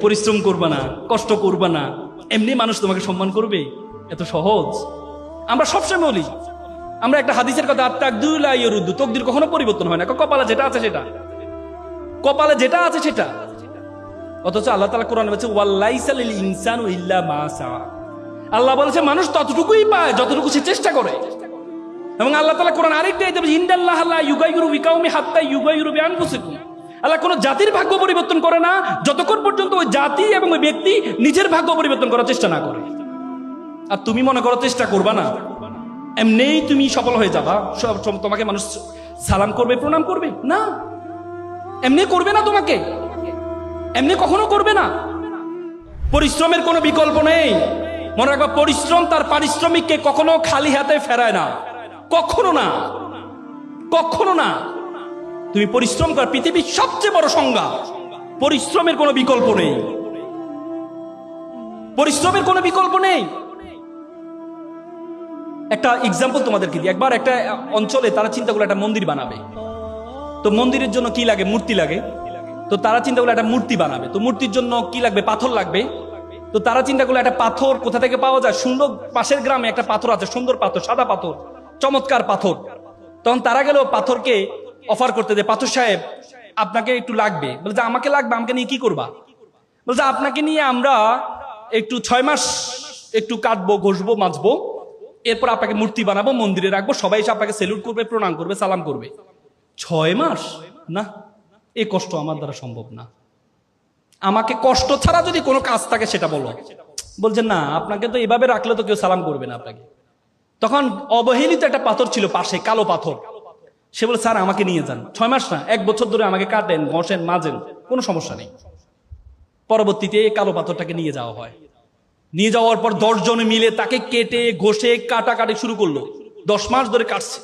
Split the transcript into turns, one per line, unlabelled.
পরিশ্রম করবা না, কষ্ট করবা না, এমনি মানুষ তোমাকে সম্মান করবে? এত সহজ? আমরা সবসময় বলি, আমরা একটা হাদিসের কথা, আত্তাকদুলা ইয়ারুদ্দু, তকদির কখনো পরিবর্তন হয় না, কপালে যেটা আছে সেটা, কপালে যেটা আছে সেটা। অথচ আল্লাহ তাআলা কোরআনে বলেছে ওয়ালাইসা লিল ইনসানু ইল্লা মা সাআ। আল্লাহ বলেছে মানুষ ততটুকুই পায় যতটুকু সে চেষ্টা করে। এবং আল্লাহ তাআলা কোরআন আরেকটা আয়াতে বলেছে ইন্নাল্লাহা লা ইউগাইয়িরু বিকাউমি হাত্তা ইউগাইয়িরু বিআনফুসিহিম। আল্লাহ কোন জাতির ভাগ্য পরিবর্তন করে না যতক্ষণ পর্যন্ত ওই জাতি এবং ওই ব্যক্তি নিজের ভাগ্য পরিবর্তন করার চেষ্টা না করে। আর তুমি মনে করো চেষ্টা করবা না, এমনিই তুমি সফল হয়ে যাবা, সব তোমাকে মানুষ সালাম করবে, প্রণাম করবে? না, এমনি করবে না, তোমাকে এমনি কখনো করবে না। পরিশ্রমের কোনো বিকল্প নেই। মনে রাখবা, পরিশ্রম তার পারিশ্রমিককে কখনো খালি হাতে ফেরায় না, কখনো না, কখনো না। তুমি পরিশ্রম কর, পৃথিবীর সবচেয়ে বড় সংজ্ঞা। পরিশ্রমের কোনো বিকল্প নেই, পরিশ্রমের কোনো বিকল্প নেই। একটা এক্সাম্পল তোমাদেরকে দিই। একবার একটা অঞ্চলে তারা চিন্তা করলো একটা মন্দির বানাবে। তো মন্দিরের জন্য কি লাগে? মূর্তি লাগে। তো তারা চিন্তা করলো একটা মূর্তি বানাবে। তো মূর্তির জন্য কি লাগবে? পাথর লাগবে। তো তারা চিন্তা করলো একটা পাথর কোথা থেকে পাওয়া যায়? সুন্দর পাশের গ্রামে একটা পাথর আছে, সুন্দর পাথর, সাদা পাথর, চমৎকার পাথর। তখন তারা গেল পাথরকে অফার করতে, যে পাথর সাহেব আপনাকে একটু লাগবে। বলে যে আমাকে লাগবে, আমাকে নিয়ে কি করবা? বলে যে আপনাকে নিয়ে আমরা একটু 6 মাস একটু কাটবো, ঘষবো, মাজবো, এরপর আপনাকে মূর্তি বানাবো, মন্দিরে রাখবো, সবাই এসে আপনাকে সেলুট করবে, প্রণাম করবে, সালাম করবে। 6 মাস? না, এই কষ্ট আমার দ্বারা সম্ভব না। আমাকে কষ্ট ছাড়া যদি কোনো কাজ থাকে সেটা বলো। বলছে না, আপনাকে তো এভাবে রাখলে তো কেউ সালাম করবে না আপনাকে। তখন অবহেলিত একটা পাথর ছিল পাশে, কালো পাথর। সে বলে স্যার আমাকে নিয়ে যান, 6 মাস না, 1 বছর ধরে আমাকে কাটেন, ঘষেন, মাজেন, কোনো সমস্যা নেই। পরবর্তীতে এই কালো পাথরটাকে নিয়ে যাওয়া হয়। নিয়ে যাওয়ার পর 10 জন মিলে তাকে কেটে ঘষে কাটাকাটি শুরু করলো। 10 মাস ধরে কাটছে।